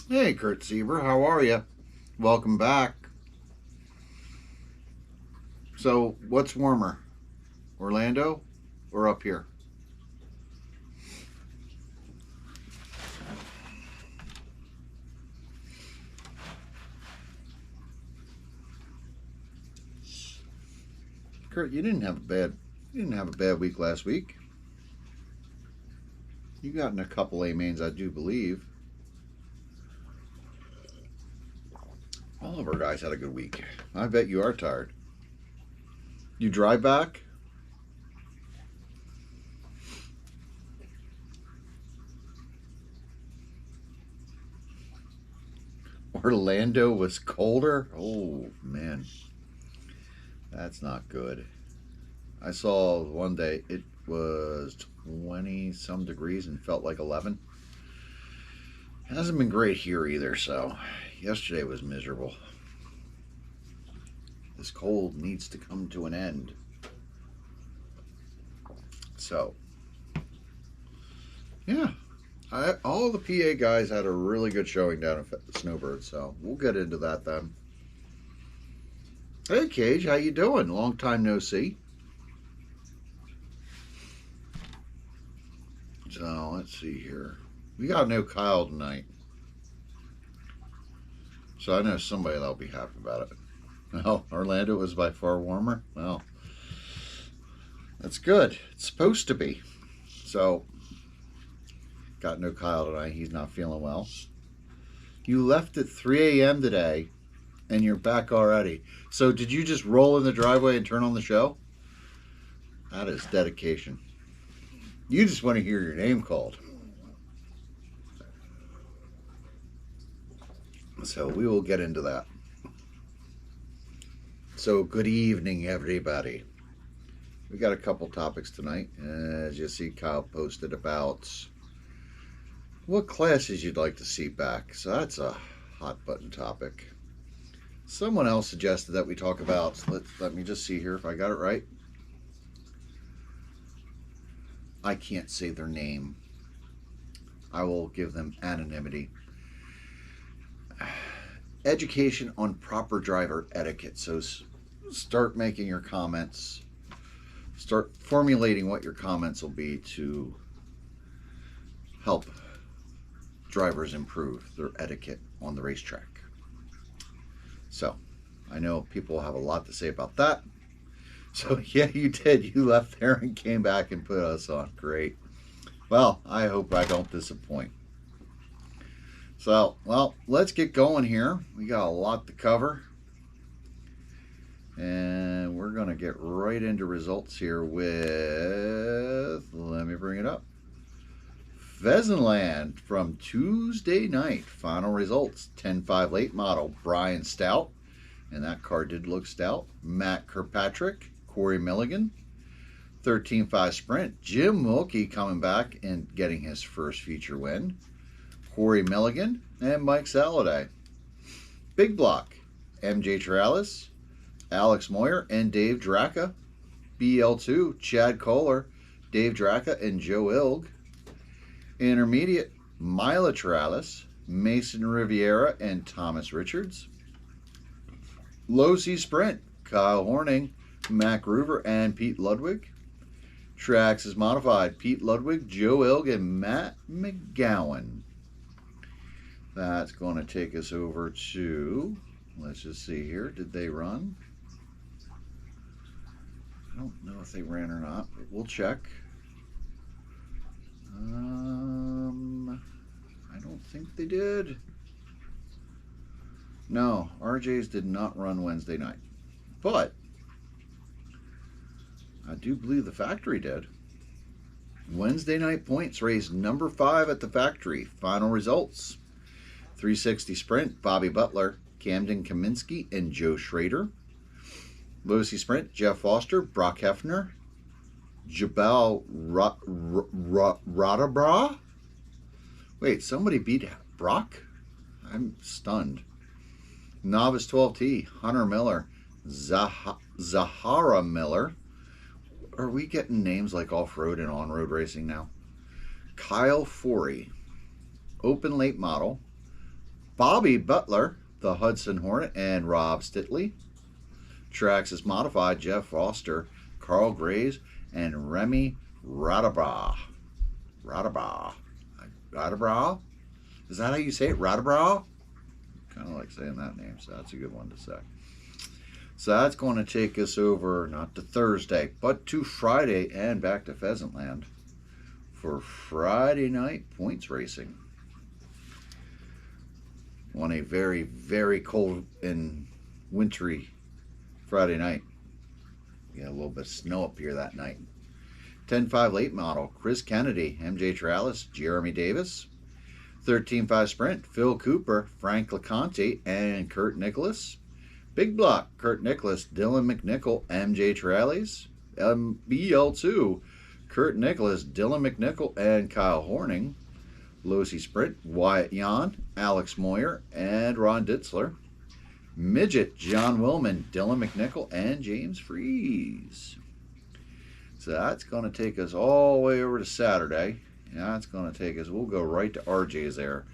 Hey, Kurt Sieber, how are you? Welcome back. So, what's warmer, Orlando or up here? Kurt, you didn't have a bad week last week. You got in a couple A mains, I do believe. All of our guys had a good week. I bet you are tired. You drive back? Orlando was colder? Oh, man. That's not good. I saw one day it was 20 some degrees and felt like 11. It hasn't been great here either, so yesterday was miserable. This cold needs to come to an end. So, yeah, all the PA guys had a really good showing down at Snowbird, so we'll get into that then. Hey, Cage, how you doing? Long time no see. So, let's see here. We got no Kyle tonight. So I know somebody that'll be happy about it. Well, Orlando was by far warmer. Well, that's good. It's supposed to be. So, got no Kyle tonight. He's not feeling well. You left at 3 a.m. today, and you're back already. So, did you just roll in the driveway and turn on the show? That is dedication. You just want to hear your name called. So, we will get into that. So, good evening, everybody. We got a couple topics tonight. As you see, Kyle posted about what classes you'd like to see back. So that's a hot button topic. Someone else suggested that we talk about, let me just see here if I got it right. I can't say their name. I will give them anonymity. Education on proper driver etiquette. So start making your comments. Start formulating what your comments will be to help drivers improve their etiquette on the racetrack. So, I know people have a lot to say about that. So, yeah, you did. You left there and came back and put us on. Great. Well, I hope I don't disappoint. So, well, let's get going here. We got a lot to cover. And we're going to get right into results here with, let me bring it up, Pheasantland from Tuesday night. Final results, 10.5 late model, Brian Stout, and that car did look stout. Matt Kirkpatrick, Corey Milligan. 13.5 sprint, Jim Wilkie coming back and getting his first feature win. Corey Milligan and Mike Saladay. Big block, MJ Tralis, Alex Moyer and Dave Draka. BL2, Chad Kohler, Dave Draka, and Joe Ilg. Intermediate, Mila Tralis, Mason Riviera, and Thomas Richards. Low C Sprint, Kyle Horning, Mac Groover, and Pete Ludwig. Tracks is modified, Pete Ludwig, Joe Ilg, and Matt McGowan. That's going to take us over to, let's just see here, did they run? I don't know if they ran or not, but we'll check. I don't think they did. No, RJ's did not run Wednesday night. But I do believe the factory did. Wednesday night points raised number 5 at the factory. Final results. 360 sprint, Bobby Butler, Camden Kaminsky, and Joe Schrader. Low C sprint, Jeff Foster, Brock Hefner, Jabal Radabra. Wait, somebody beat Brock? I'm stunned. Novice 12T, Hunter Miller, Zahara Miller. Are we getting names like off-road and on-road racing now? Kyle Forey. Open late model, Bobby Butler, the Hudson Hornet, and Rob Stitley. Traxxas Modified, Jeff Foster, Carl Graves, and Remy Radabra. Radabra? Is that how you say it? Radabra? Kind of like saying that name, so that's a good one to say. So that's going to take us over, not to Thursday, but to Friday and back to Pheasantland for Friday night points racing. On a very, very cold and wintry Friday night. We had a little bit of snow up here that night. 10-5 late model, Chris Kennedy, MJ Tralis, Jeremy Davis. 13-5 sprint, Phil Cooper, Frank LeConte, and Kurt Nicholas. Big block, Kurt Nicholas, Dylan McNichol, MJ Tralis. BL2, Kurt Nicholas, Dylan McNichol, and Kyle Horning. Losi Sprint, Wyatt Yan, Alex Moyer, and Ron Ditzler. Midget, John Willman, Dylan McNichol, and James Freeze. So that's going to take us all the way over to Saturday. That's going to take us, we'll go right to RJ's there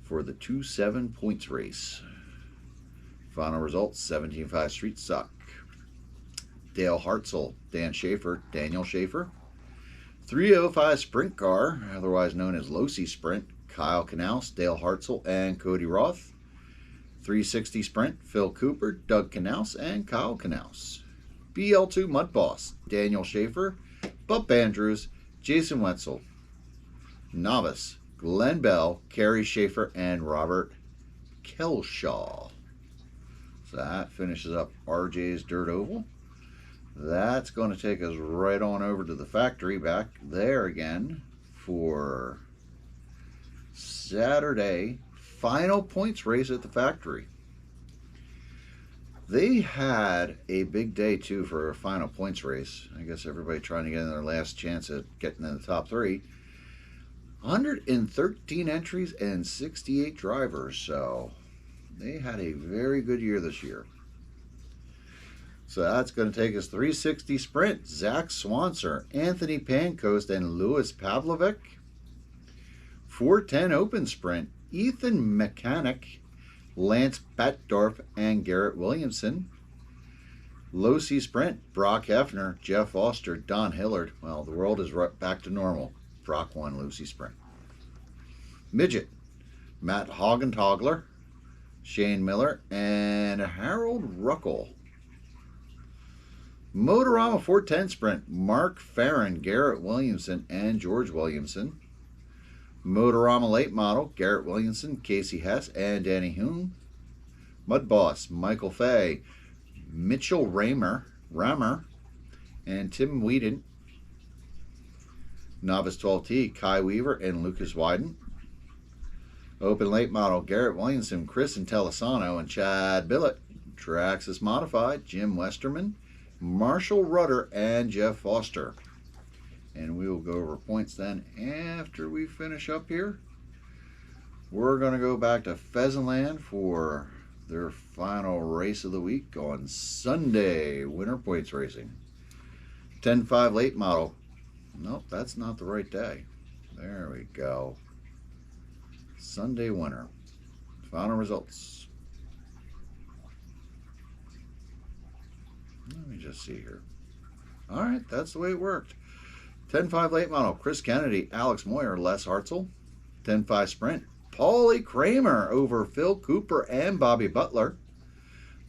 for the 2-7 points race. Final results, 17-5 Street Stock. Dale Hartzell, Dan Schaefer, Daniel Schaefer. 305 Sprint Car, otherwise known as Losi Sprint, Kyle Knaus, Dale Hartzell, and Cody Roth. 360 Sprint, Phil Cooper, Doug Knaus, and Kyle Knaus. BL2 Mud Boss, Daniel Schaefer, Bup Andrews, Jason Wetzel. Novice, Glenn Bell, Kerry Schaefer, and Robert Kelshaw. So that finishes up RJ's Dirt Oval. That's going to take us right on over to the factory back there again for Saturday final points race at the factory. They had a big day too for a final points race. I guess everybody trying to get in their last chance at getting in the top three. 113 entries and 68 drivers, so they had a very good year this year. So that's going to take us 360 Sprint, Zach Swanser, Anthony Pancoast, and Louis Pavlovic. 410 Open Sprint, Ethan Mechanic, Lance Batdorf, and Garrett Williamson. Losi Sprint, Brock Hefner, Jeff Foster, Don Hillard. Well, the world is right back to normal. Brock won Losi Sprint. Midget, Matt Haugentogler, Shane Miller, and Harold Ruckel. Motorama 410 Sprint, Mark Farron, Garrett Williamson, and George Williamson. Motorama Late Model, Garrett Williamson, Casey Hess, and Danny Hume. Mud Boss, Michael Fay, Mitchell Rammer, and Tim Whedon. Novice 12T, Kai Weaver and Lucas Wyden. Open Late Model, Garrett Williamson, Chris Intellisano, and Chad Billett. Traxxas Modified, Jim Westerman, Marshall Rudder, and Jeff Foster. And we will go over points then after we finish up here. We're going to go back to Pheasantland for their final race of the week on Sunday, winter points racing. 10-5 late model. Nope, that's not the right day. There we go. Sunday winner. Final results. Let me just see here. All right, that's the way it worked. 10-5 late model, Chris Kennedy, Alex Moyer, Les Hartzell. 10-5 sprint, Paulie Kramer over Phil Cooper and Bobby Butler.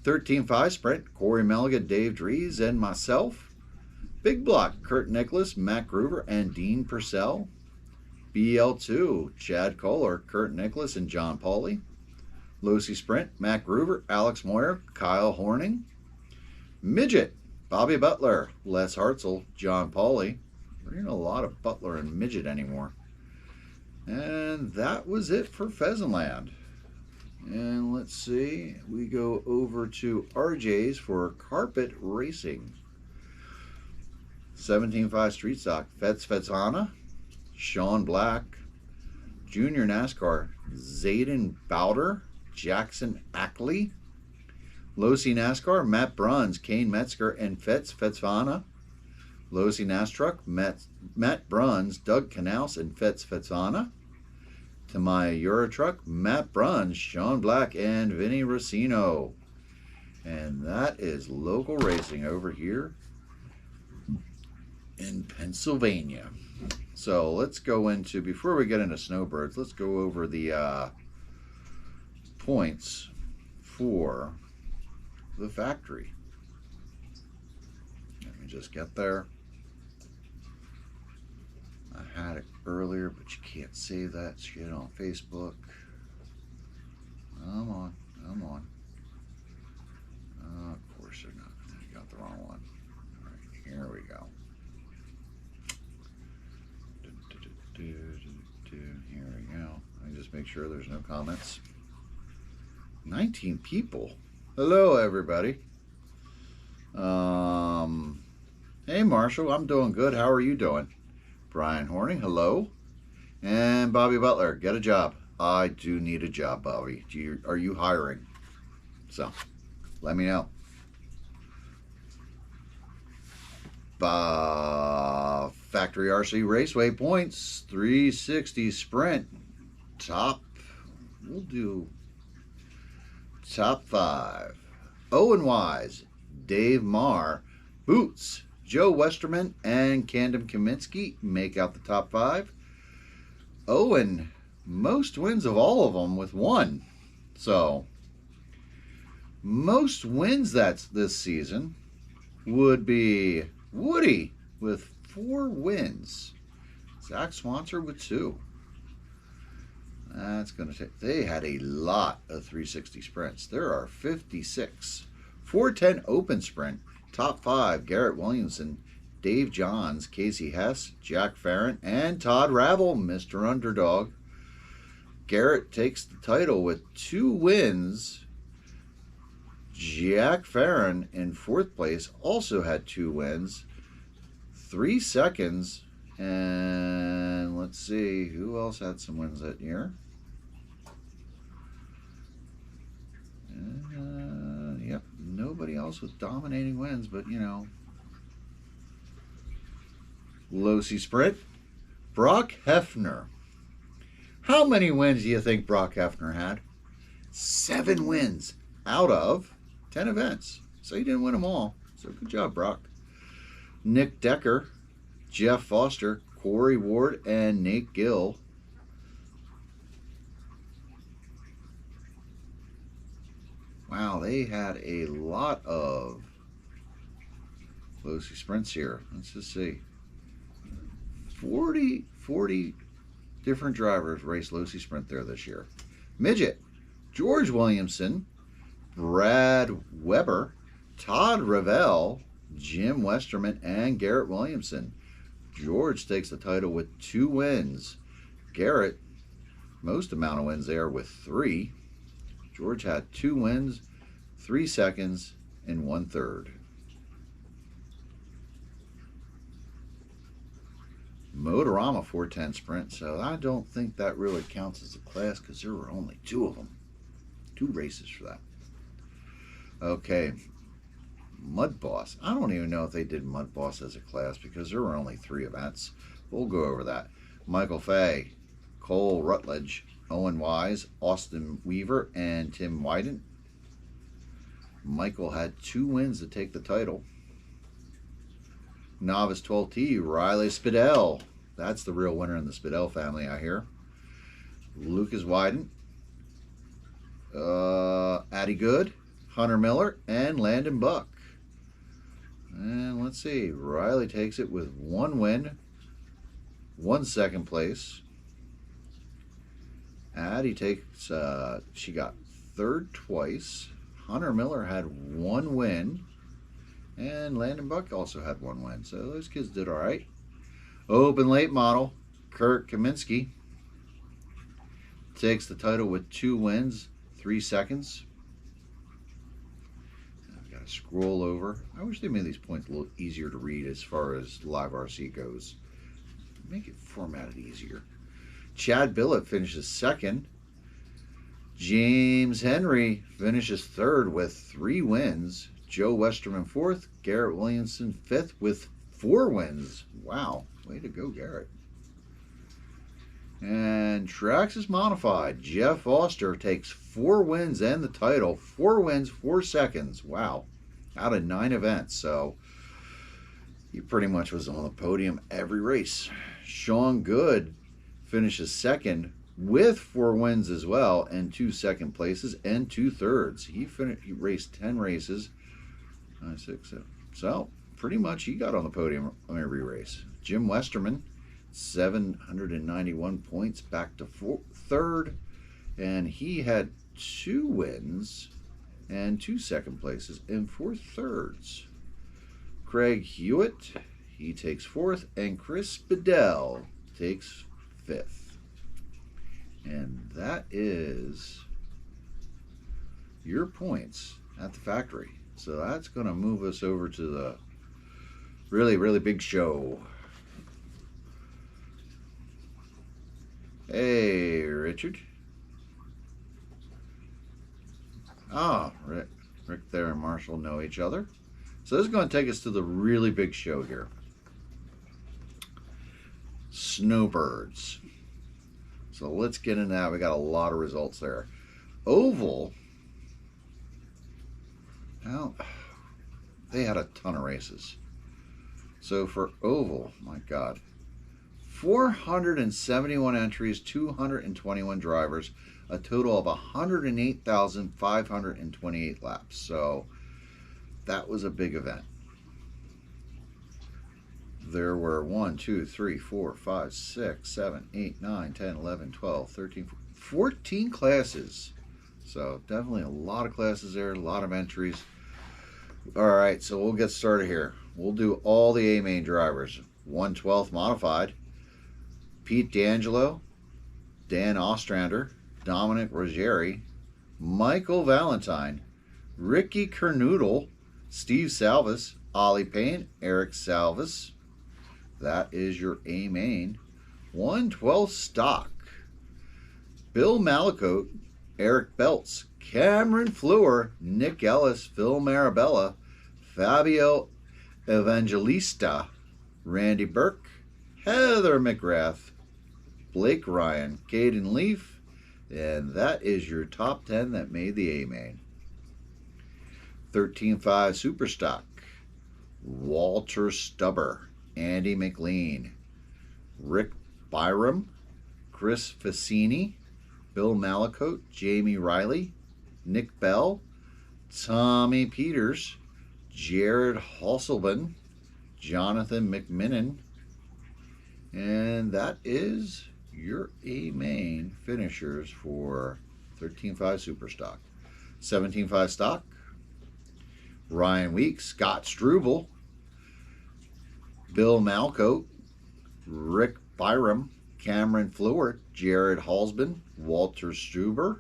13-5 sprint, Corey Milligan, Dave Dries, and myself. Big block, Kurt Nicholas, Matt Groover, and Dean Purcell. BL2, Chad Kohler, Kurt Nicholas, and John Pauly. Losi Sprint, Matt Groover, Alex Moyer, Kyle Horning. Midget, Bobby Butler, Les Hartzell, John Pauly. We're getting a lot of Butler and Midget anymore. And that was it for Pheasantland. And let's see, we go over to RJ's for carpet racing. 17-5 Street Stock, Fetz Fetzana, Sean Black. Junior NASCAR, Zayden Bowder, Jackson Ackley. Losi NASCAR, Matt Bruns, Kane Metzger, and Fetz Fetzana. Losi NASTruck, Matt Bruns, Doug Knaus, and Fetz Fetzana. Tamiya Eurotruck, Matt Bruns, Sean Black, and Vinny Rossino. And that is local racing over here in Pennsylvania. So let's go into, before we get into Snowbirds, let's go over the points for the factory. Let me just get there. I had it earlier, but you can't save that shit on Facebook. Come on, come on. Of course they're not. You got the wrong one. All right, here we go. Here we go. Let me just make sure there's no comments. 19 people. Hello, everybody. Hey, Marshall. I'm doing good. How are you doing? Brian Horning, hello. And Bobby Butler, get a job. I do need a job, Bobby. Are you hiring? So, let me know. Factory RC Raceway points, 360 Sprint. We'll do top 5. Owen Wise, Dave Marr, Boots, Joe Westerman, and Camden Kaminsky make out the top 5. Owen, most wins of all of them with 1. So, most wins that's this season would be Woody with 4 wins. Zach Swanser with 2. That's going to take... They had a lot of 360 sprints. There are 56. 410 open sprint. Top 5, Garrett Williamson, Dave Johns, Casey Hess, Jack Farron, and Todd Ravel, Mr. Underdog. Garrett takes the title with 2 wins. Jack Farron in 4th place also had 2 wins. 3 seconds. And let's see, who else had some wins that year? Yep, nobody else with dominating wins, but you know. Losi Sprint, Brock Hefner. How many wins do you think Brock Hefner had? 7 wins out of 10 events. So he didn't win them all. So good job, Brock. Nick Decker, Jeff Foster, Corey Ward, and Nate Gill. Wow, they had a lot of Losi sprints here. Let's just see. 40 different drivers raced Losi Sprint there this year. Midget, George Williamson, Brad Weber, Todd Ravel, Jim Westerman, and Garrett Williamson. George takes the title with 2 wins. Garrett, most amount of wins there with 3. George had 2 wins, 3 seconds, and 1/3. Motorama 410 Sprint, so I don't think that really counts as a class because there were only 2 of them. 2 races for that. Okay, Mud Boss. I don't even know if they did Mud Boss as a class because there were only 3 events. We'll go over that. Michael Fay, Cole Rutledge, Owen Wise, Austin Weaver, and Tim Wyden. Michael had 2 wins to take the title. Novice 12T, Riley Spidell. That's the real winner in the Spidell family, I hear. Lucas Wyden, Addy Good, Hunter Miller, and Landon Buck. And let's see, Riley takes it with 1 win, 1 second place. Addie takes, she got 3rd twice. Hunter Miller had 1 win. And Landon Buck also had 1 win. So those kids did all right. Open late model, Kurt Kaminsky takes the title with 2 wins, 3 seconds. I've got to scroll over. I wish they made these points a little easier to read as far as live RC goes. Make it formatted easier. Chad Billett finishes 2nd. James Henry finishes 3rd with 3 wins. Joe Westerman 4th. Garrett Williamson 5th with 4 wins. Wow, way to go, Garrett. And And Traxxas Modified, Jeff Foster takes 4 wins and the title. 4 wins, 4 seconds. Wow. Out of 9 events. So he pretty much was on the podium every race. Sean Good finishes second with 4 wins as well, and 2 second places and 2 thirds. He raced 10 races. 9, 6, 7. So pretty much he got on the podium on every race. Jim Westerman, 791 points, back to third, and he had 2 wins and 2 second places and 4 thirds. Craig Hewitt, he takes 4th, and Chris Bedell takes 5th. And that is your points at the factory. So that's going to move us over to the really, really big show. Hey, Richard. Ah, Rick there and Marshall know each other. So this is going to take us to the really big show here. Snowbirds. So let's get into that. We got a lot of results there. Oval. Well, they had a ton of races. So for Oval, my God, 471 entries, 221 drivers, a total of 108,528 laps. So that was a big event. There were 1, 2, 3, 4, 5, 6, 7, 8, 9, 10, 11, 12, 13, 14 classes. So definitely a lot of classes there, a lot of entries. All right, so we'll get started here. We'll do all the A-main drivers. 1/12 modified. Pete D'Angelo, Dan Ostrander, Dominic Ruggieri, Michael Valentine, Ricky Kernoodle, Steve Salvis, Ollie Payne, Eric Salvis. That is your A-main. 1/12 stock. Bill Malakote, Eric Belts, Cameron Fleur, Nick Ellis, Phil Marabella, Fabio Evangelista, Randy Burke, Heather McGrath, Blake Ryan, Caden Leaf, and that is your top 10 that made the A-main. 13.5 Superstock. Walter Stubber, Andy McLean, Rick Byram, Chris Fassini, Bill Malakote, Jamie Riley, Nick Bell, Tommy Peters, Jared Hasselman, Jonathan McMinnon, and that is your A-main finishers for 13.5 Superstock. 17.5 stock. Ryan Weeks, Scott Struble, Bill Malakote, Rick Byram, Cameron Fleur, Jared Halsman, Walter Stuber,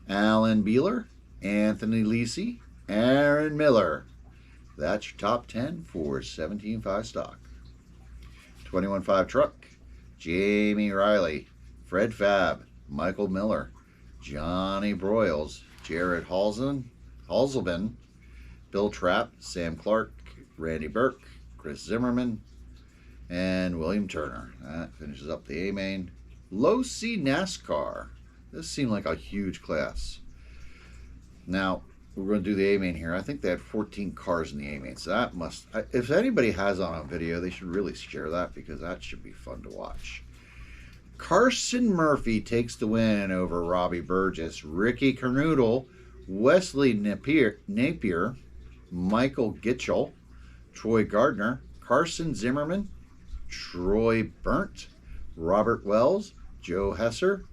Alan Beeler, Anthony Lisi, Aaron Miller. That's your top 10 for 17.5 stock. 21.5 truck. Jamie Riley, Fred Fab, Michael Miller, Johnny Broyles, Jared Halselman, Bill Trapp, Sam Clark, Randy Burke, Chris Zimmerman, and William Turner. That finishes up the A-main. Low C NASCAR. This seemed like a huge class. Now, we're going to do the A-main here. I think they had 14 cars in the A-main, so that must... If anybody has on a video, they should really share that because that should be fun to watch. Carson Murphy takes the win over Robbie Burgess. Ricky Kernoodle, Wesley Napier, Michael Gitchell, Troy Gardner, Carson Zimmerman, Troy Burnt, Robert Wells, Joe Hesser,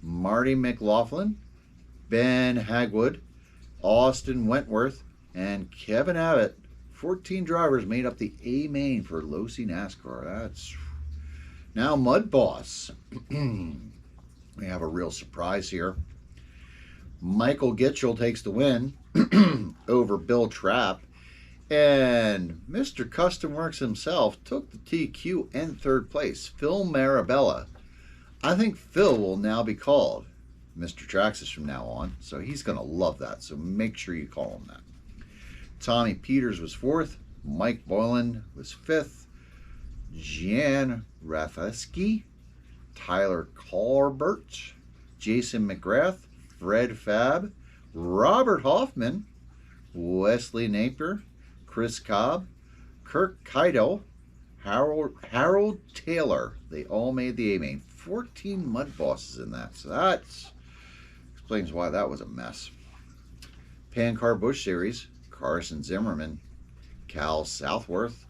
Marty McLaughlin, Ben Hagwood, Austin Wentworth, and Kevin Abbott. 14 drivers made up the A-main for Low C NASCAR. That's now Mud Boss. We have a real surprise here. Michael Gitchell takes the win over Bill Trapp, and Mr. Custom Works himself took the TQ and third place. Phil Marabella. I think Phil will now be called Mr. Traxxas from now on, so he's going to love that, so make sure you call him that. Tommy Peters was 4th, Mike Boylan was 5th, Jan Rafalski, Tyler Colbert, Jason McGrath, Fred Fabb, Robert Hoffman, Wesley Napier, Chris Cobb, Kirk Keitel, Harold Taylor. They all made the A-main. 14 mud bosses in that. So that explains why that was a mess. Pancar Bush Series, Carson Zimmerman, Cal Southworth,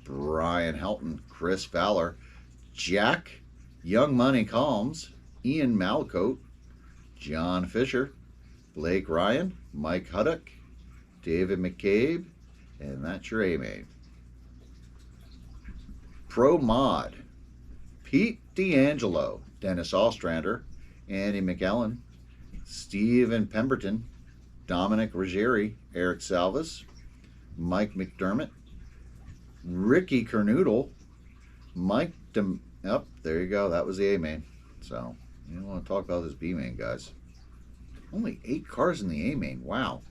Brian Helton, Chris Fowler, Jack Young Money Calms, Ian Malcote, John Fisher, Blake Ryan, Mike Huddock, David McCabe, and that's your A-main. Pro Mod, Pete D'Angelo, Dennis Ostrander, Andy McEllen, Stephen Pemberton, Dominic Ruggieri, Eric Salvas, Mike McDermott, Ricky Kernoodle, Mike there you go. That was the A-main. So, you don't want to talk about this B-main, guys. Only 8 cars in the A-main. Wow.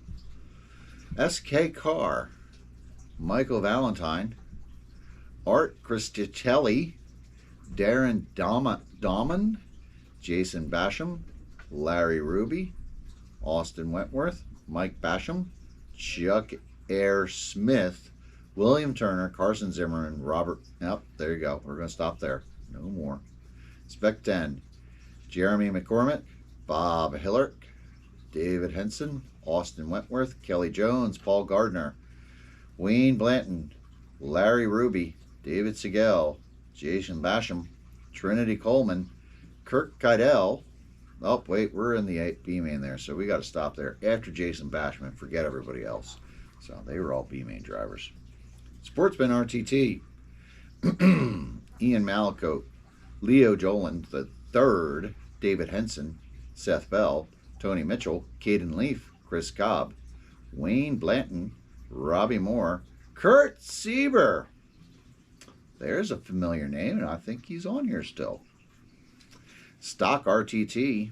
SK Carr, Michael Valentine, Art Cristicelli, Darren Dahmen, Jason Basham, Larry Ruby, Austin Wentworth, Mike Basham, Chuck Air Smith, William Turner, Carson Zimmerman, Robert. Yep, there you go. We're going to stop there. No more. Spec 10, Jeremy McCormick, Bob Hillerk, David Henson, Austin Wentworth, Kelly Jones, Paul Gardner, Wayne Blanton, Larry Ruby, David Segal, Jason Basham, Trinity Coleman, Kirk Keitel. Oh, wait, we're in the B-main there, so we got to stop there. After Jason Basham and forget everybody else. So they were all B-main drivers. Sportsman RTT, Ian Malcote, Leo Jolin III, David Henson, Seth Bell, Tony Mitchell, Caden Leaf, Chris Cobb, Wayne Blanton, Robbie Moore, Kurt Sieber. There's a familiar name, and I think he's on here still. Stock RTT,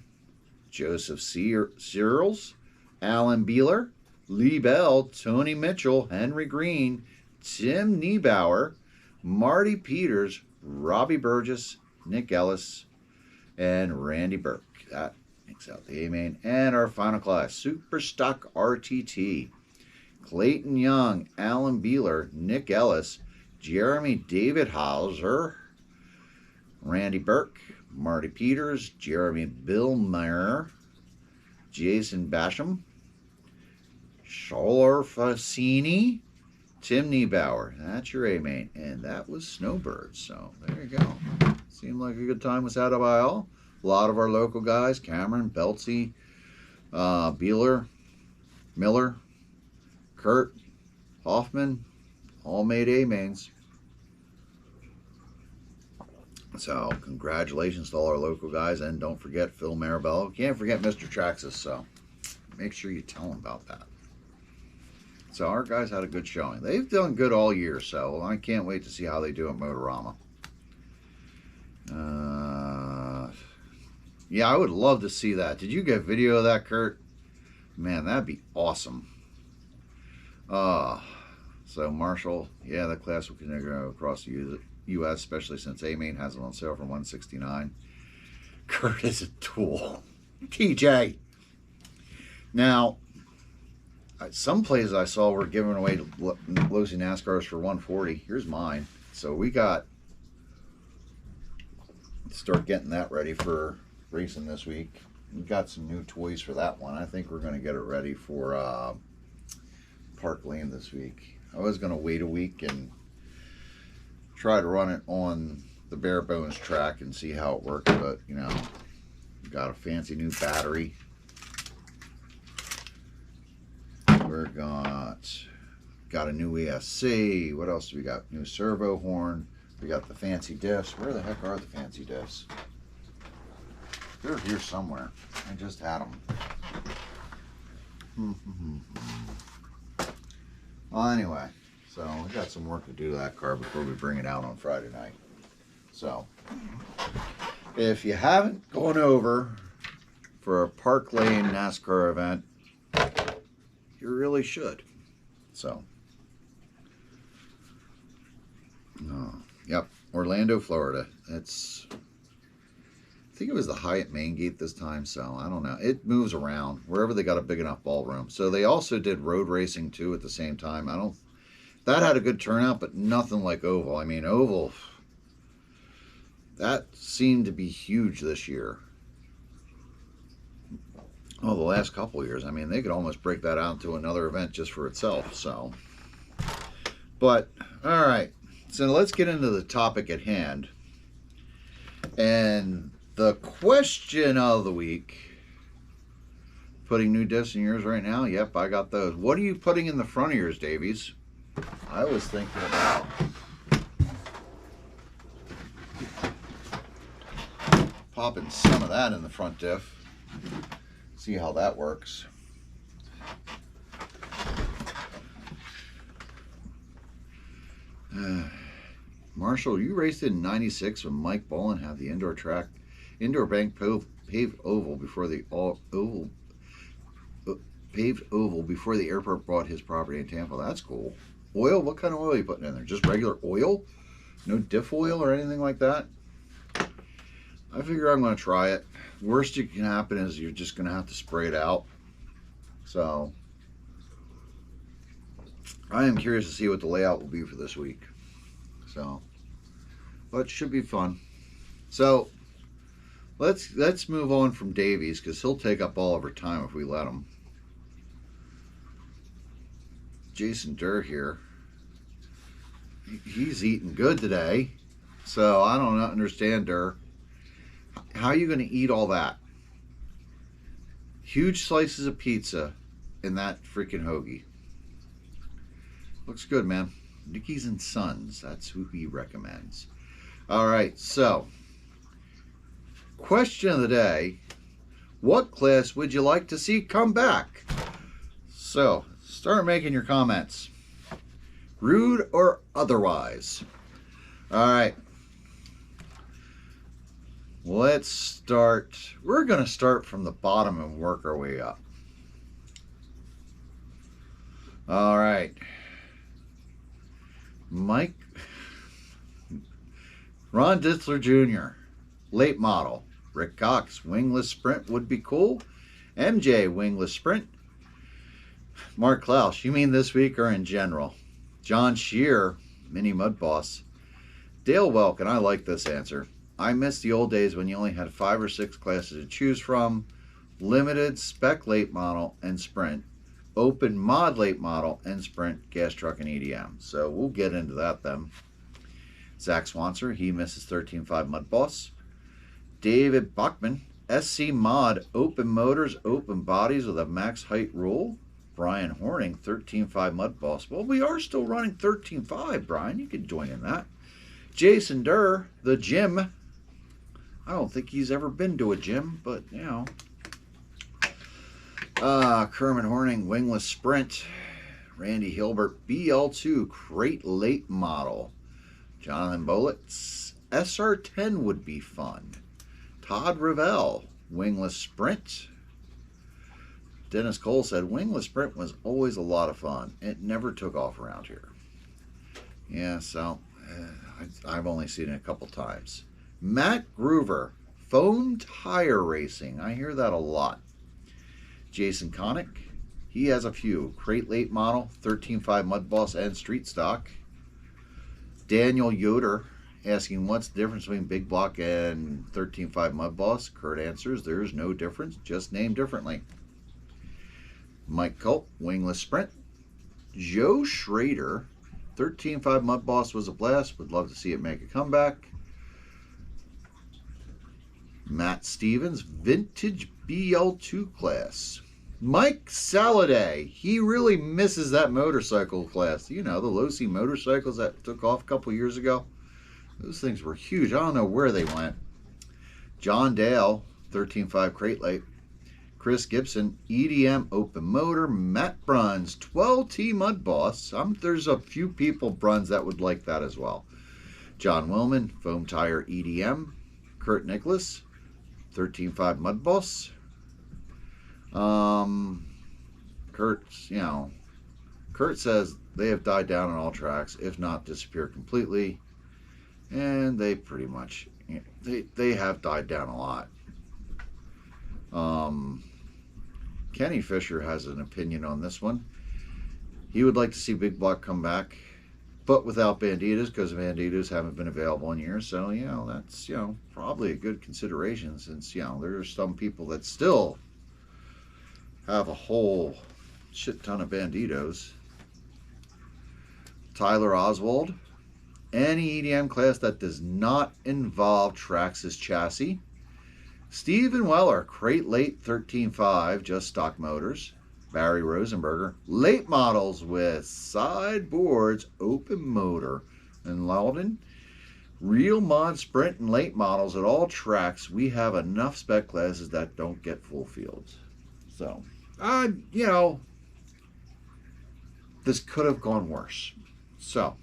Joseph Searles, Alan Beeler, Lee Bell, Tony Mitchell, Henry Green, Tim Niebauer, Marty Peters, Robbie Burgess, Nick Ellis, and Randy Burke. That makes out the A-main. And our final class, Super Stock RTT, Clayton Young, Alan Beeler, Nick Ellis, Jeremy David Hauser, Randy Burke, Marty Peters, Jeremy Billmeyer, Jason Basham, Scholar Fassini, Tim Niebauer. That's your A-main. And that was Snowbirds. So there you go. Seemed like a good time was had by all. A lot of our local guys, Cameron, Beltsy, Beeler, Miller, Kurt, Hoffman, all made A-mains. So congratulations to all our local guys. And don't forget Phil Marabello. Can't forget Mr. Traxxas. So make sure you tell him about that. So our guys had a good showing. They've done good all year, so I can't wait to see how they do at Motorama. Yeah, I would love to see that. Did you get video of that, Kurt? Man, that'd be awesome. So Marshall, yeah, the class will continue across the U.S., especially since A-main has it on sale for $169. Kurt is a tool. TJ. Now, some places I saw were giving away Losi NASCARs for $140. Here's mine. So we got start getting that ready for racing this week. We got some new toys for that one. I think we're going to get it ready for Park Lane this week. I was going to wait a week and try to run it on the bare bones track and see how it works, but you know, got a fancy new battery. We're got a new ESC. What else do we got? New servo horn. We got the fancy diffs. Where the heck are the fancy diffs? They're here somewhere. I just had them. Well, anyway, so we got some work to do to that car before we bring it out on Friday night. So, if you haven't gone over for a Park Lane NASCAR event, you really should. So, yep, Orlando, Florida. It's think it was the Hyatt main gate this time, so I don't know. It moves around wherever they got a big enough ballroom. So they also did road racing too at the same time. That had a good turnout, but nothing like Oval. I mean, Oval, that seemed to be huge this year. Oh, the last couple of years. I mean, they could almost break that out into another event just for itself. So, but all right. So let's get into the topic at hand. And the question of the week, putting new diffs in yours right now? Yep, I got those. What are you putting in the front of yours, Davies? I was thinking about popping some of that in the front diff. See how that works. Marshall, you raced in '96 when Mike Bolin had the indoor bank paved oval before the paved oval before the airport bought his property in Tampa. That's cool. Oil? What kind of oil are you putting in there? Just regular oil? No diff oil or anything like that? I figure I'm going to try it. Worst that can happen is you're just going to have to spray it out. So, I am curious to see what the layout will be for this week. So, but it should be fun. So, let's move on from Davies because he'll take up all of our time if we let him. Jason Durr here. He's eating good today. So, I don't understand, Durr. How are you going to eat all that? Huge slices of pizza in that freaking hoagie. Looks good, man. Nicky's and Sons. That's who he recommends. All right, so question of the day. What class would you like to see come back? So, start making your comments. Rude or otherwise. All right. Let's start. We're going to start from the bottom and work our way up. All right. Mike. Ron Ditzler Jr. Late model. Rick Cox. Wingless Sprint would be cool. MJ Wingless Sprint. Mark Klaus. You mean this week or in general? John Shear. Mini Mud Boss. Dale Welkin. I like this answer. I miss the old days when you only had 5 or 6 classes to choose from. Limited, spec late model, and sprint. Open mod late model and sprint, gas truck, and EDM. So we'll get into that then. Zach Swanser, he misses 13.5 Mud Boss. David Buckman, SC mod, open motors, open bodies with a max height rule. Brian Horning, 13.5 Mud Boss. Well, we are still running 13.5, Brian. You can join in that. Jason Durr, the gym. I don't think he's ever been to a gym, but, you know. Kermit Horning, Wingless Sprint. Randy Hilbert, BL2, Crate Late Model. Jonathan Bolitz, SR10 would be fun. Todd Revell, Wingless Sprint. Dennis Cole said, Wingless Sprint was always a lot of fun. It never took off around here. Yeah, so I've only seen it a couple times. Matt Groover, Foam Tire Racing. I hear that a lot. Jason Connick, he has a few. Crate Late Model, 13.5 Mud Boss, and Street Stock. Daniel Yoder asking what's the difference between Big Block and 13.5 Mud Boss. Kurt answers, there's no difference, just named differently. Mike Culp, Wingless Sprint. Joe Schrader, 13.5 Mud Boss was a blast. Would love to see it make a comeback. Matt Stevens, Vintage BL2 class. Mike Saladay, he really misses that motorcycle class. You know, the low-C motorcycles that took off a couple years ago. Those things were huge. I don't know where they went. John Dale, 13.5 Crate Late. Chris Gibson, EDM Open Motor. Matt Bruns, 12T Mud Boss. There's a few people, Bruns, that would like that as well. John Willman, Foam Tire EDM. Kurt Nicholas, 13.5 Mud Boss. Kurt says they have died down on all tracks, if not disappeared completely. And they pretty much they have died down a lot. Kenny Fisher has an opinion on this one. He would like to see Big Block come back, but without Banditas, because Banditas haven't been available in years. So, that's, probably a good consideration, since, there's some people that still have a whole shit ton of Banditos. Tyler Oswald. Any EDM class that does not involve Traxxas chassis. Stephen Weller, crate late 13.5, just stock motors. Barry Rosenberger, late models with sideboards, open motor. And Loudon, real mod sprint and late models at all tracks. We have enough spec classes that don't get full fields. So, this could have gone worse. So,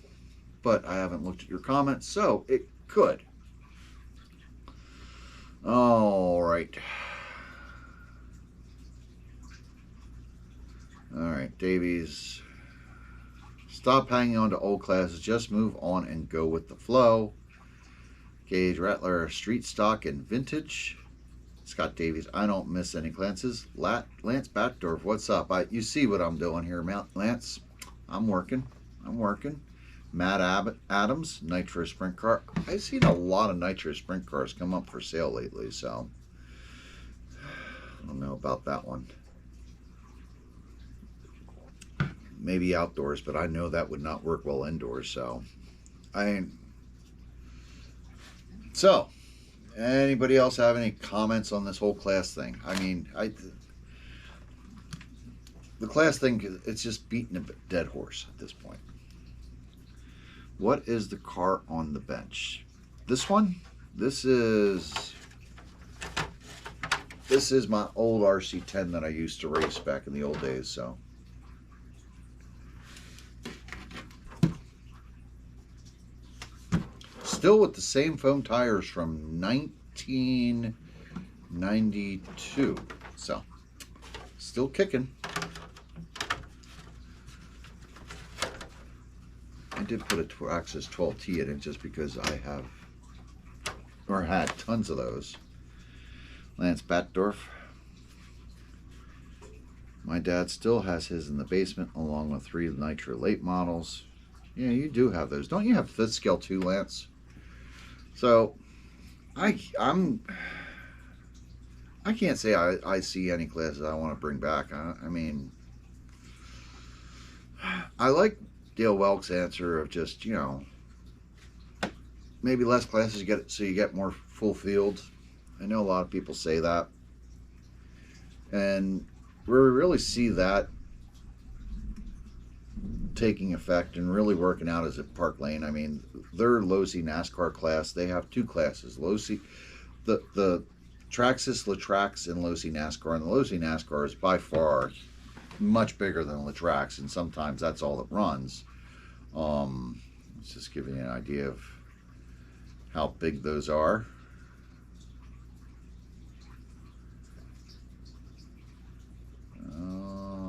but I haven't looked at your comments, so it could. All right. All right, Davies. Stop hanging on to old classes. Just move on and go with the flow. Gage Rattler, street stock and vintage. Scott Davies, I don't miss any classes. Lance Batdorf, what's up? You see what I'm doing here, Lance? I'm working. Matt Adams, Nitro Sprint Car. I've seen a lot of Nitro Sprint cars come up for sale lately, so I don't know about that one. Maybe outdoors, but I know that would not work well indoors, so anybody else have any comments on this whole class thing? The class thing, it's just beating a dead horse at this point. What is the car on the bench? This one? This is my old RC10 that I used to race back in the old days, so. Still with the same foam tires from 1992. So, still kicking. I did put a Traxxas 12T in it just because I have, or had, tons of those. Lance Batdorf. My dad still has his in the basement along with 3 Nitro late models. Yeah, you do have those. Don't you have 5th scale too, Lance? So, I can't say I see any classes I want to bring back. I like Dale Welk's answer of just, maybe less classes so you get more full fields. I know a lot of people say that. And where we really see that taking effect and really working out is at Park Lane. Their Losi NASCAR class, they have 2 classes. Losi, the Traxxas Latrax and Losi NASCAR. And the Losi NASCAR is by far much bigger than Latrax, and sometimes that's all it runs. Let's just give you an idea of how big those are.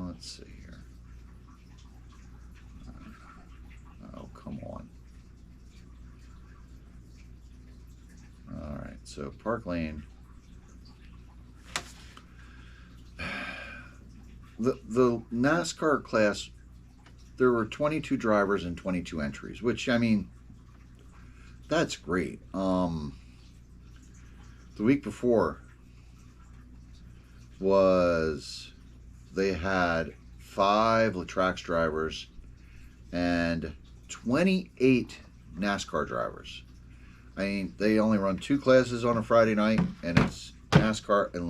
Let's see here. Oh, come on. All right, so Park Lane. The NASCAR class, there were 22 drivers and 22 entries, which, that's great. The week before they had 5 Latrax drivers and 28 NASCAR drivers. They only run 2 classes on a Friday night, and it's NASCAR and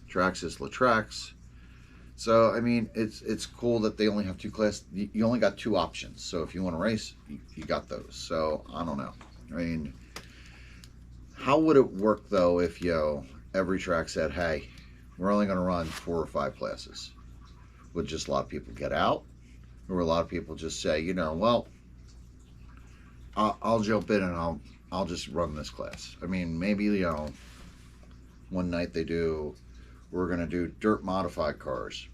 Traxxas Latrax. So, it's cool that they only have 2 classes. You only got 2 options. So, if you want to race, you got those. So, I don't know. How would it work, though, if, every track said, hey, we're only going to run 4 or 5 classes? Would just a lot of people get out? Or a lot of people just say, well, I'll jump in and I'll just run this class. Maybe, one night we're going to do dirt modified cars,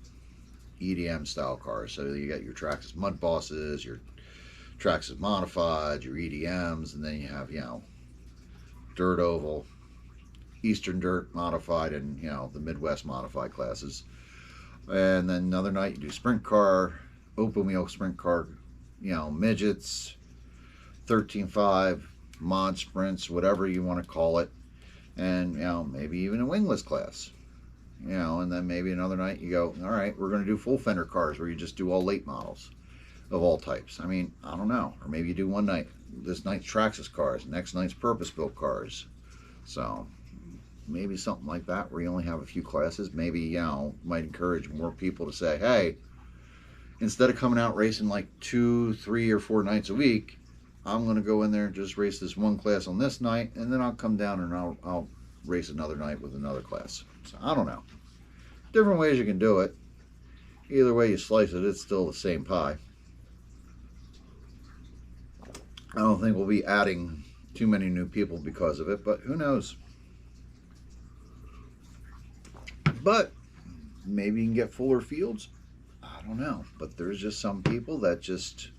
EDM style cars. So you got your Traxxas Mud Bosses, your Traxxas Modified, your EDMs, and then you have, Dirt Oval, Eastern Dirt Modified, and, the Midwest Modified classes. And then another night you do Sprint Car, Open Wheel Sprint Car, midgets, 13.5, mod sprints, whatever you want to call it. And, maybe even a wingless class. And then maybe another night you go, all right, we're going to do full fender cars where you just do all late models of all types. I mean, I don't know. Or maybe you do one night, this night's Traxxas cars, next night's purpose-built cars. So maybe something like that where you only have a few classes. Maybe, might encourage more people to say, hey, instead of coming out racing like 2, 3, or 4 nights a week, I'm going to go in there and just race this one class on this night, and then I'll come down and I'll race another night with another class. So I don't know. Different ways you can do it. Either way you slice it, it's still the same pie. I don't think we'll be adding too many new people because of it, but who knows? But maybe you can get fuller fields. I don't know. But there's just some people that just,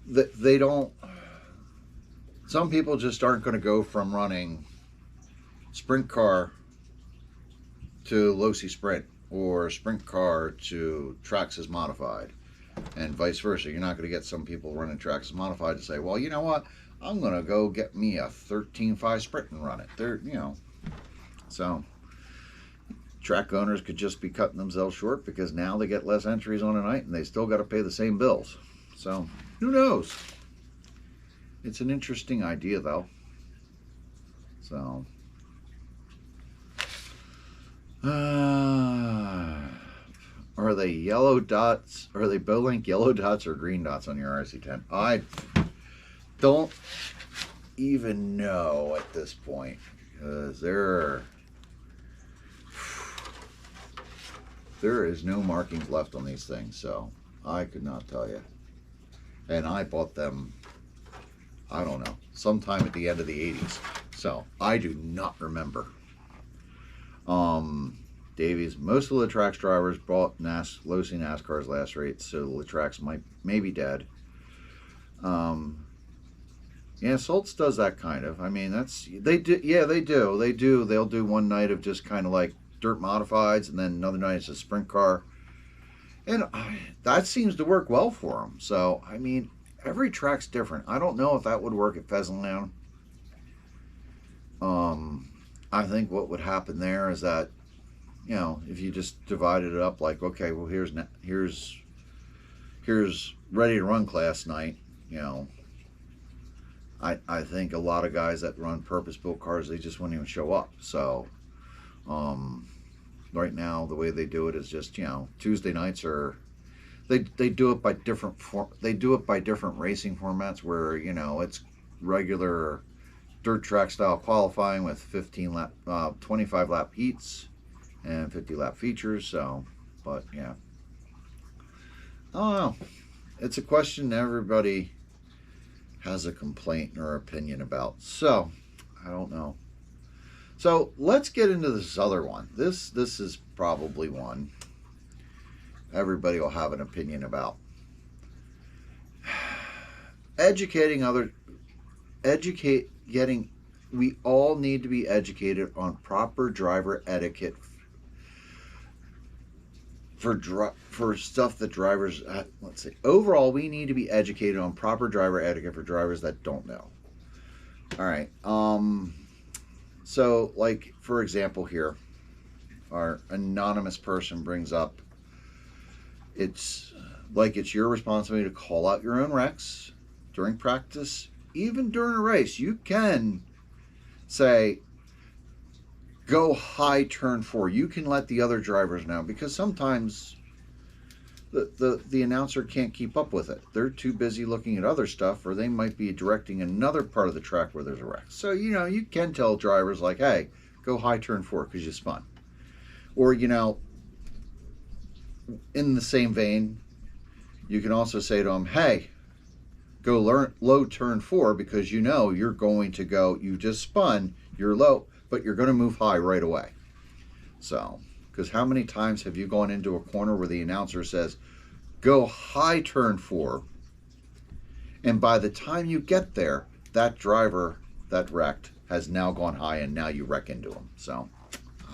they don't, some people just aren't going to go from running Sprint Car to Losi Sprint or Sprint Car to Traxxas Modified and vice versa. You're not going to get some people running Traxxas Modified to say, well, you know what, I'm going to go get me a 13.5 Sprint and run it. They're, so track owners could just be cutting themselves short because now they get less entries on a night and they still got to pay the same bills. So who knows? It's an interesting idea though. So are they yellow dots? Are they Bowlink yellow dots or green dots on your RC10? I don't even know at this point because there is no markings left on these things, so I could not tell you. And I bought them, I don't know, sometime at the end of the 80s, so I do not remember. Davies, most of the Trax drivers bought Losi NASCAR's last race, so the Trax may be dead. Yeah, Soltz does that kind of. I mean, they do. They'll do one night of just kind of like dirt modifieds, and then another night it's a sprint car, and that seems to work well for them. So I mean, every track's different. I don't know if that would work at Pheasantland. I think what would happen there is that, if you just divided it up like, okay, well, here's ready to run class night, I think a lot of guys that run purpose-built cars, they just wouldn't even show up. So right now the way they do it is just, Tuesday nights are, they do it by different racing formats where, it's regular dirt track style qualifying with 25 lap heats and 50 lap features. So, but yeah, I don't know. It's a question everybody has a complaint or opinion about. So I don't know. So let's get into this other one. This is probably one everybody will have an opinion about. We all need to be educated on proper driver etiquette for stuff that drivers, let's see, overall we need to be educated on proper driver etiquette for drivers that don't know. All right, so like for example here, our anonymous person brings up, it's your responsibility to call out your own wrecks during practice. Even during a race, you can say, go high turn 4. You can let the other drivers know, because sometimes the announcer can't keep up with it. They're too busy looking at other stuff, or they might be directing another part of the track where there's a wreck. So, you can tell drivers like, hey, go high turn 4 because you spun. Or, in the same vein, you can also say to them, hey, go low turn 4 because you're going to go, you just spun, you're low, but you're going to move high right away. So, because how many times have you gone into a corner where the announcer says, go high turn 4, And by the time you get there, that driver that wrecked has now gone high, and now you wreck into him. So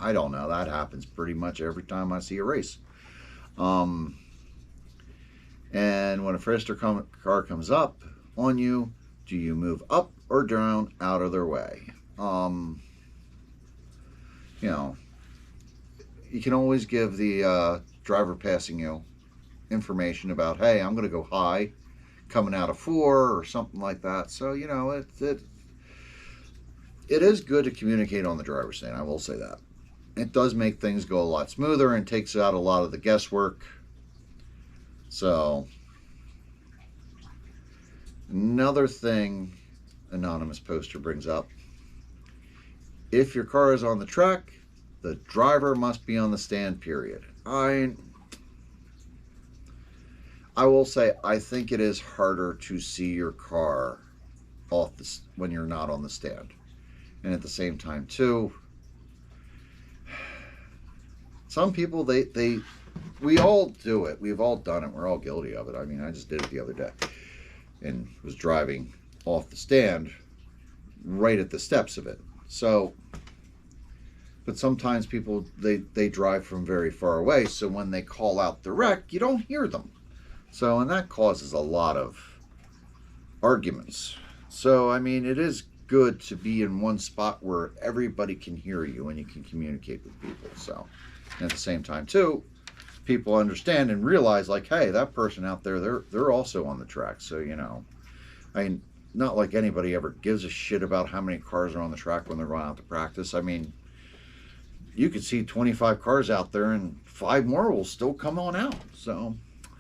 I don't know. That happens pretty much every time I see a race. Um, and when a faster car comes up on you, do you move up or down out of their way? You know, you can always give the driver passing you information about, hey, I'm going to go high coming out of 4 or something like that. So, you know, it is good to communicate on the driver's stand. I will say that. It does make things go a lot smoother and takes out a lot of the guesswork. So, another thing Anonymous Poster brings up, if your car is on the track, the driver must be on the stand, period. I will say, I think it is harder to see your car when you're not on the stand. And at the same time, too, some people, we all do it. We've all done it. We're all guilty of it. I mean, I just did it the other day and was driving off the stand right at the steps of it. So, but sometimes people, they drive from very far away. So when they call out the wreck, you don't hear them. So, and that causes a lot of arguments. So, I mean, it is good to be in one spot where everybody can hear you and you can communicate with people. So, and at the same time, too, people understand and realize, like, hey, that person out there, they're also on the track. So, you know, I mean, not like anybody ever gives a shit about how many cars are on the track when they're going out to practice. I mean, you could see 25 cars out there and 5 more will still come on out. So,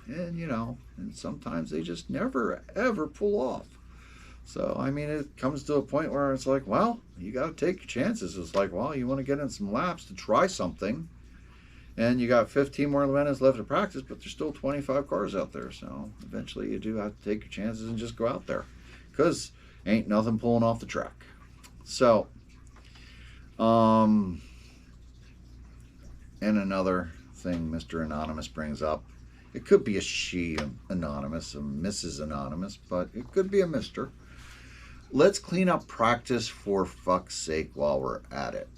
and you know, and sometimes they just never ever pull off. So I mean, it comes to a point where it's like, well, you got to take your chances. It's like, well, you want to get in some laps to try something, and you got 15 more minutes left to practice, but there's still 25 cars out there. So eventually you do have to take your chances and just go out there, because ain't nothing pulling off the track. So and another thing Mr. Anonymous brings up, it could be a she Anonymous, a Mrs. Anonymous, but it could be a Mr. Let's clean up practice for fuck's sake while we're at it.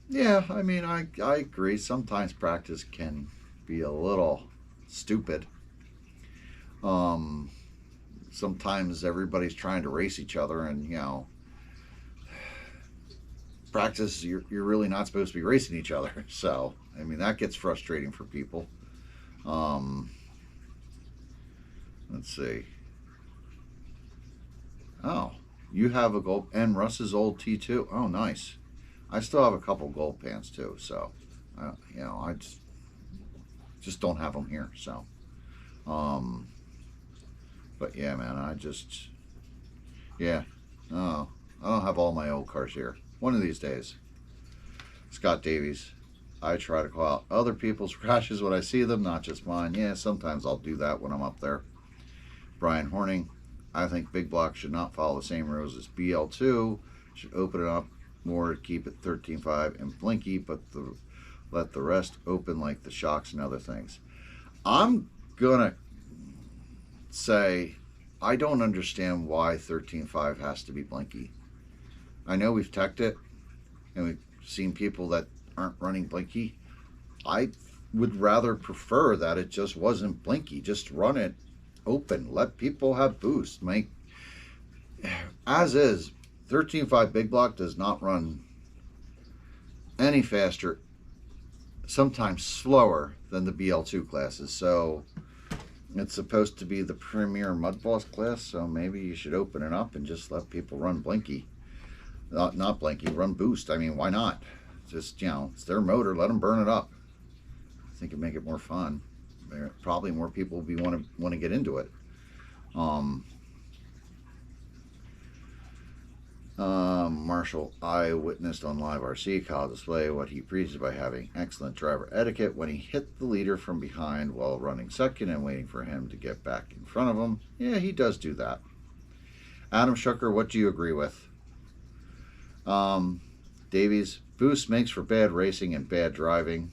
Yeah, I mean, I agree. Sometimes practice can be a little stupid. Sometimes everybody's trying to race each other, and, you know, practice, you're really not supposed to be racing each other. So, I mean, that gets frustrating for people. Let's see. Oh, you have a gold, and Russ's old T2. Oh, nice. I still have a couple gold pants too. So, you know, I just don't have them here. So, but yeah, man, yeah. Oh, I don't have all my old cars here. One of these days. Scott Davies. I try to call out other people's crashes when I see them, not just mine. Yeah, sometimes I'll do that when I'm up there. Brian Horning. I think Big Block should not follow the same rules as BL2. Should open it up more to keep it 13.5 and blinky, but let the rest open like the shocks and other things. I'm gonna say I don't understand why 13.5 has to be blinky. I know we've teched it and we've seen people that aren't running blinky. I would rather prefer that it just wasn't blinky. Just run it open. Let people have boost. As is, 13.5 Big Block does not run any faster, sometimes slower than the BL2 classes. So it's supposed to be the premier Mud Boss class, so maybe you should open it up and just let people run blinky. Not blinky, run boost. I mean, why not? Just, you know, it's their motor, let them burn it up. I think it'd make it more fun. Probably more people will want to get into it. Marshall, I witnessed on Live RC Kyle display what he preaches by having excellent driver etiquette when he hit the leader from behind while running second and waiting for him to get back in front of him. Yeah, he does do that. Adam Shucker, what do you agree with? Davies, boost makes for bad racing and bad driving.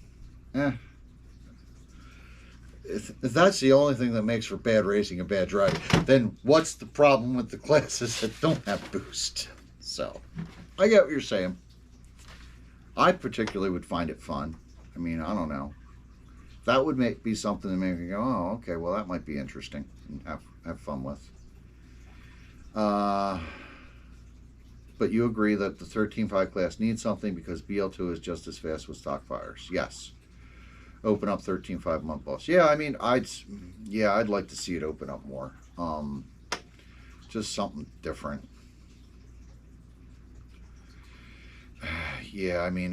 if that's the only thing that makes for bad racing and bad driving, then what's the problem with the classes that don't have boost? So, I get what you're saying. I particularly would find it fun. I mean, I don't know. That would be something to make me go, oh, okay, well, that might be interesting and have fun with. But you agree that the 13.5 class needs something because BL2 is just as fast with stock fires. Yes. Open up 13.5 month boss. Yeah, I mean, I'd like to see it open up more. Just something different. Yeah, I mean,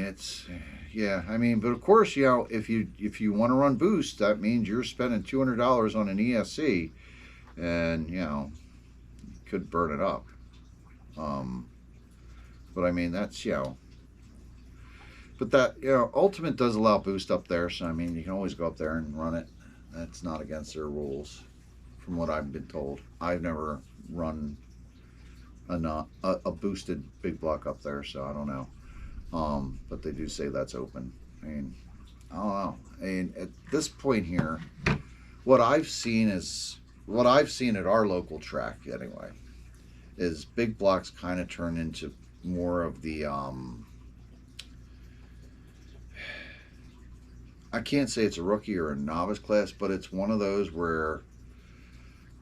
but of course, if you want to run boost, that means you're spending $200 on an ESC, and you could burn it up. But I mean, that's but that Ultimate does allow boost up there, so I mean, you can always go up there and run it. That's not against their rules, from what I've been told. I've never run a boosted big block up there, so I don't know. But they do say that's open. I mean, I don't know. I mean, at this point here, what I've seen at our local track anyway, is big blocks kind of turn into more of the I can't say it's a rookie or a novice class, but it's one of those where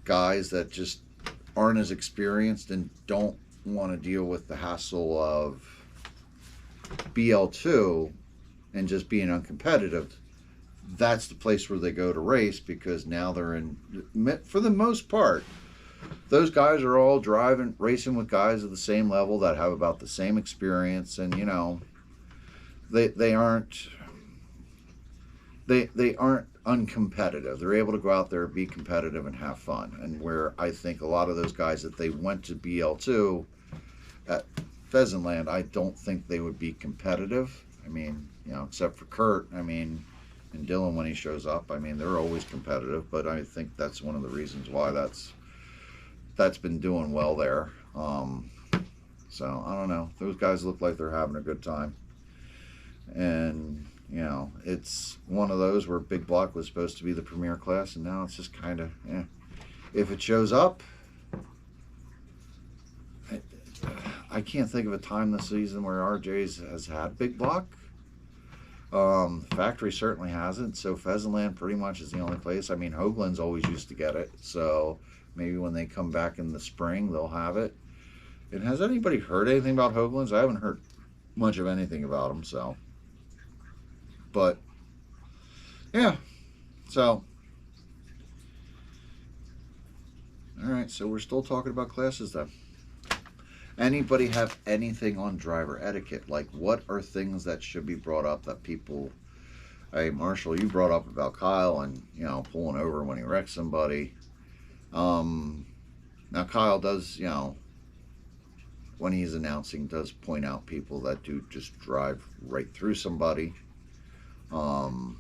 guys that just aren't as experienced and don't want to deal with the hassle of BL2 and just being uncompetitive, that's the place where they go to race, because now they're in, for the most part, those guys are all racing with guys of the same level that have about the same experience, and they aren't uncompetitive. They're able to go out there, be competitive, and have fun. And where I think a lot of those guys that they went to BL2 at Pheasantland, I don't think they would be competitive. I mean, except for Kurt, I mean, and Dylan when he shows up, I mean, they're always competitive, but I think that's one of the reasons why that's been doing well there. So I don't know. Those guys look like they're having a good time. And it's one of those where Big Block was supposed to be the premier class, and now it's just kind of, if it shows up, I can't think of a time this season where RJ's has had Big Block. Factory certainly hasn't, so Pheasantland pretty much is the only place. I mean, Hoagland's always used to get it, so maybe when they come back in the spring, they'll have it. And has anybody heard anything about Hoagland's? I haven't heard much of anything about them, so. But, yeah, so. Alright, so we're still talking about classes then. Anybody have anything on driver etiquette? Like, what are things that should be brought up that people... Hey, Marshall, you brought up about Kyle and, pulling over when he wrecks somebody. Now, Kyle does, when he's announcing, does point out people that do just drive right through somebody. And,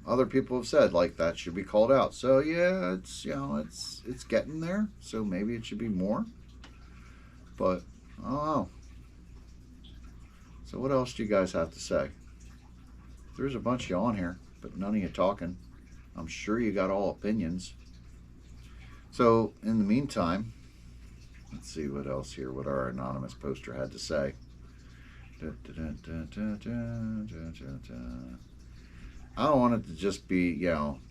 other people have said, like, that should be called out. So, yeah, it's, it's getting there. So maybe it should be more. But, I don't know. So what else do you guys have to say? There's a bunch of you on here, but none of you talking. I'm sure you got all opinions. So, in the meantime, let's see what else here, what our anonymous poster had to say. I don't want it to just be,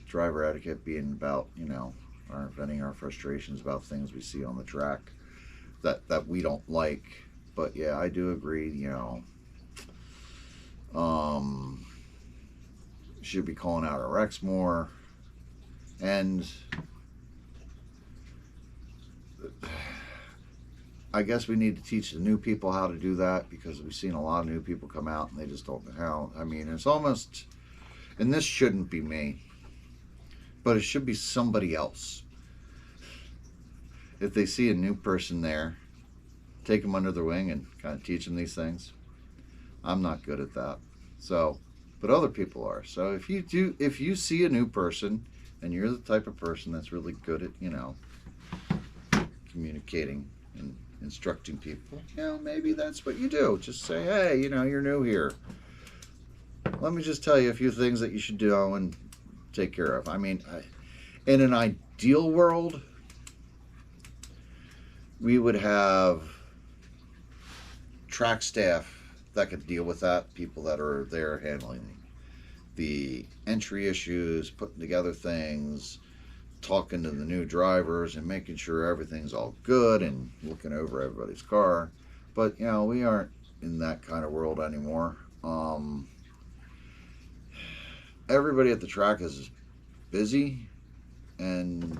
driver etiquette being about, our venting our frustrations about things we see on the track that we don't like. But yeah, I do agree, should be calling out our wrecks more. And I guess we need to teach the new people how to do that, because we've seen a lot of new people come out and they just don't know how. I mean, it's almost, and this shouldn't be me, but it should be somebody else. If they see a new person there, take them under their wing and kind of teach them these things. I'm not good at that. So, but other people are. So if you see a new person and you're the type of person that's really good at, communicating and instructing people, maybe that's what you do. Just say, hey, you're new here. Let me just tell you a few things that you should do and take care of. I mean, in an ideal world, we would have track staff that could deal with that, people that are there handling the entry issues, putting together things, talking to the new drivers and making sure everything's all good and looking over everybody's car. But, you know, we aren't in that kind of world anymore. Everybody at the track is busy, and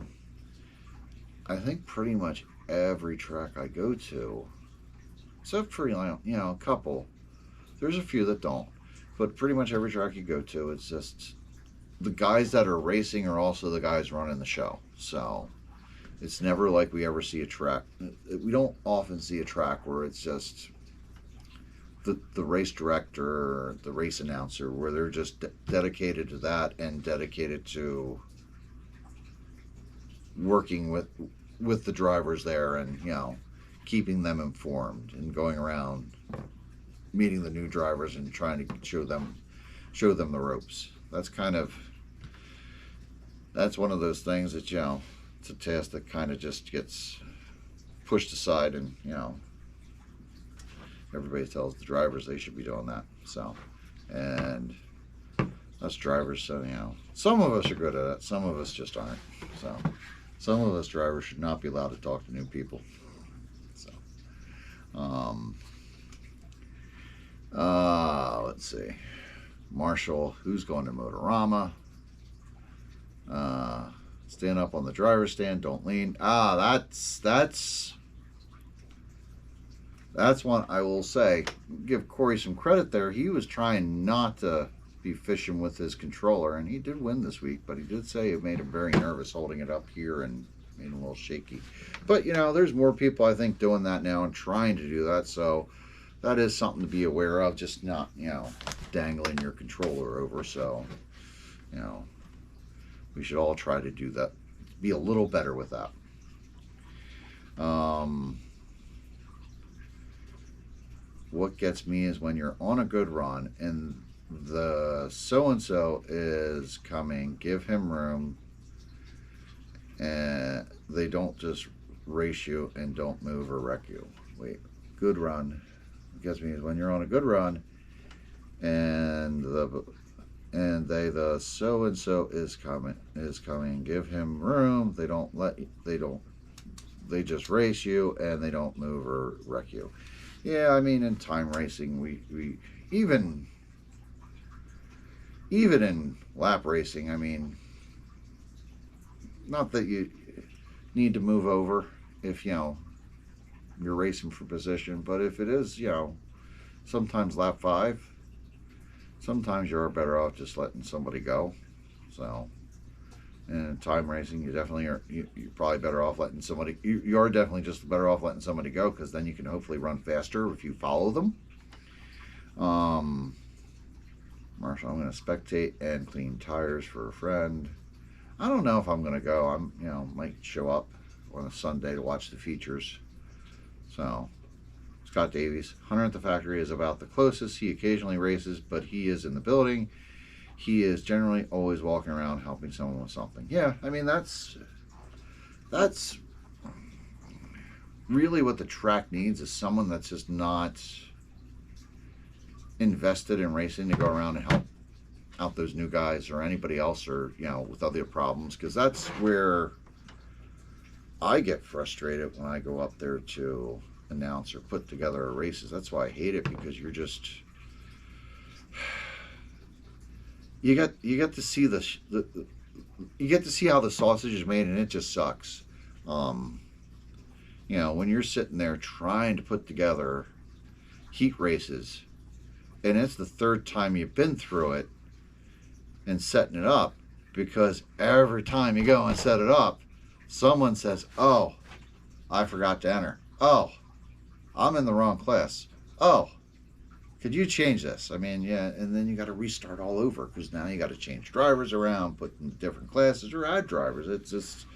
I think pretty much every track I go to, except for, you know, a couple, there's a few that don't, but pretty much every track you go to, it's just the guys that are racing are also the guys running the show. So it's never like we ever see a track. We don't often see a track where it's just the race director or the race announcer, where they're just dedicated to that and dedicated to working with the drivers there and, you know, keeping them informed and going around meeting the new drivers and trying to show them the ropes. That's one of those things that, you know, it's a task that kind of just gets pushed aside, and, you know, everybody tells the drivers they should be doing that. So, and us drivers, so, you know, some of us are good at it, some of us just aren't. So some of us drivers should not be allowed to talk to new people. So let's see, Marshall, who's going to Motorama? Stand up on the driver's stand, don't lean. That's one I will say, give Corey some credit there. He was trying not to be fishing with his controller, and he did win this week, but he did say it made him very nervous holding it up here and made him a little shaky. But, you know, there's more people, I think, doing that now and trying to do that, so that is something to be aware of, just not, you know, dangling your controller over. So, you know, we should all try to do that, be a little better with that. What gets me is when you're on a good run and the so-and-so is coming, give him room, and they don't just race you and don't move or wreck you. Wait, good run. What gets me is when you're on a good run and the so-and-so is coming, give him room, they just race you and they don't move or wreck you. Yeah, I mean, in time racing, we even in lap racing, I mean, not that you need to move over if, you know, you're racing for position, but if it is, you know, sometimes lap 5, sometimes you're better off just letting somebody go. So, and in time racing, you definitely are, you're probably better off letting somebody, you're definitely just better off letting somebody go, because then you can hopefully run faster if you follow them. Marshall, I'm going to spectate and clean tires for a friend. I don't know if I'm going to go. I'm, you know, might show up on a Sunday to watch the features. So, Scott Davies, Hunter at the Factory is about the closest. He occasionally races, but he is in the building. He is generally always walking around helping someone with something. Yeah, I mean, that's really what the track needs, is someone that's just not invested in racing to go around and help out those new guys or anybody else, or, you know, with other problems, because that's where I get frustrated when I go up there to announce or put together races. That's why I hate it, because you're just, you get to see you get to see how the sausage is made, and it just sucks. You know, when you're sitting there trying to put together heat races, and it's the third time you've been through it and setting it up, because every time you go and set it up, someone says, oh, I forgot to enter. Oh, I'm in the wrong class. Oh, could you change this? I mean, yeah, and then you got to restart all over, because now you got to change drivers around, put in different classes, or add drivers. It's just,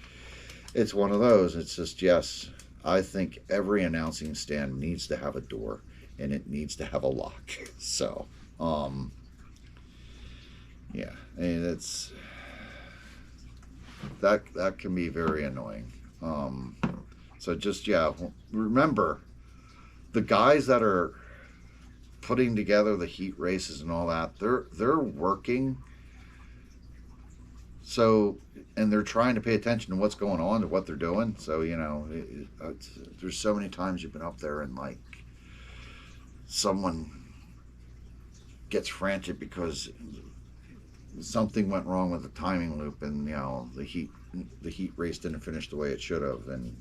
it's one of those. It's just, yes, I think every announcing stand needs to have a door, and it needs to have a lock. So, yeah, I mean, that can be very annoying. So just, yeah, remember the guys that are putting together the heat races and all that, they're working. So, and they're trying to pay attention to what's going on, to what they're doing. So, you know, there's so many times you've been up there and like someone gets frantic because something went wrong with the timing loop, and you know the heat race didn't finish the way it should have, and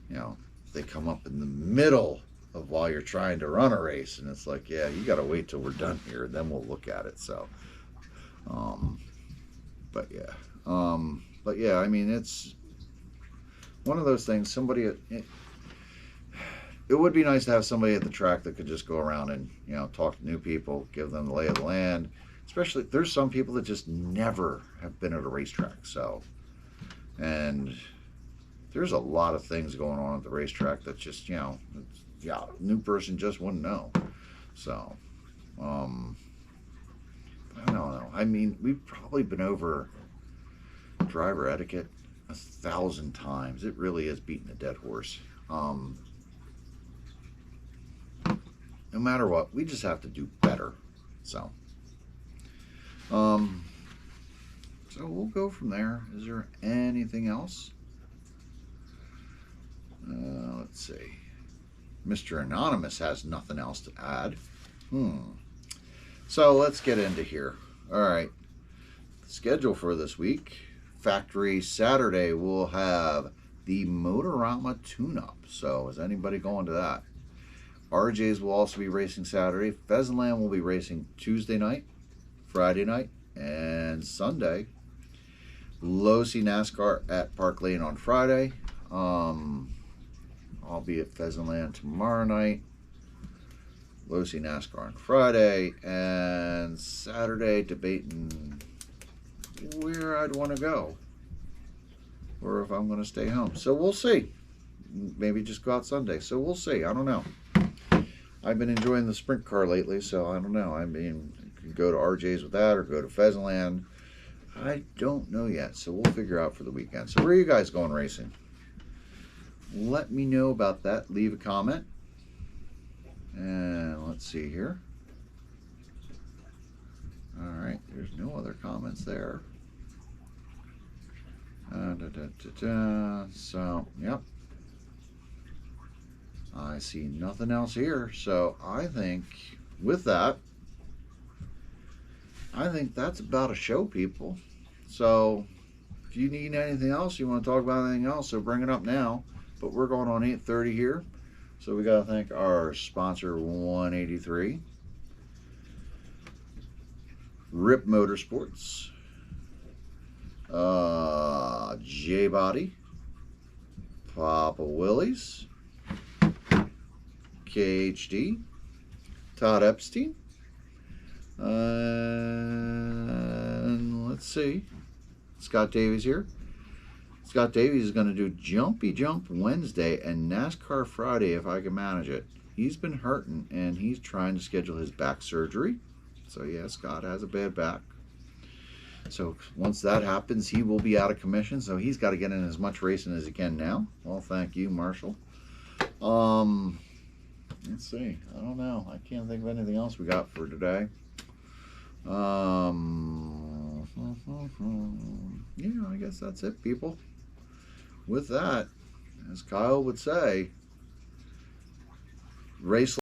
you know they come up in the middle of while you're trying to run a race, and it's like, yeah, you got to wait till we're done here, then we'll look at it. So, but yeah, I mean, it's one of those things. It would be nice to have somebody at the track that could just go around and, you know, talk to new people, give them the lay of the land. Especially, there's some people that just never have been at a racetrack. So, and there's a lot of things going on at the racetrack that just, you know, yeah, a new person just wouldn't know. So, I don't know. I mean, we've probably been over driver etiquette 1,000 times. It really is beating a dead horse. No matter what, we just have to do better. So, so we'll go from there. Is there anything else? Let's see. Mr. Anonymous has nothing else to add. So let's get into here. All right. Schedule for this week. Factory Saturday, we'll have the Motorama tune-up. So is anybody going to that? RJ's will also be racing Saturday. Pheasantland will be racing Tuesday night, Friday night, and Sunday. Losi NASCAR at Park Lane on Friday. I'll be at Pheasantland tomorrow night. Losi NASCAR on Friday, and Saturday debating where I'd want to go, or if I'm going to stay home. So we'll see. Maybe just go out Sunday. So we'll see. I don't know. I've been enjoying the sprint car lately, so I don't know. I mean, you can go to RJ's with that or go to Pheasantland. I don't know yet, so we'll figure out for the weekend. So where are you guys going racing? Let me know about that. Leave a comment. And let's see here. All right, there's no other comments there. So, yep. I see nothing else here. So I think with that, I think that's about a show, people. So if you need anything else, you want to talk about anything else, so bring it up now. But we're going on 8:30 here. So we got to thank our sponsor, 183. Rip Motorsports. J-Body. Papa Willie's. KHD, Todd Epstein, and let's see, Scott Davies here. Scott Davies is going to do Jumpy Jump Wednesday and NASCAR Friday if I can manage it. He's been hurting and he's trying to schedule his back surgery. So yeah, Scott has a bad back. So once that happens, he will be out of commission. So he's got to get in as much racing as he can now. Well, thank you, Marshall. Let's see. I don't know. I can't think of anything else we got for today. Yeah, I guess that's it, people. With that, as Kyle would say, race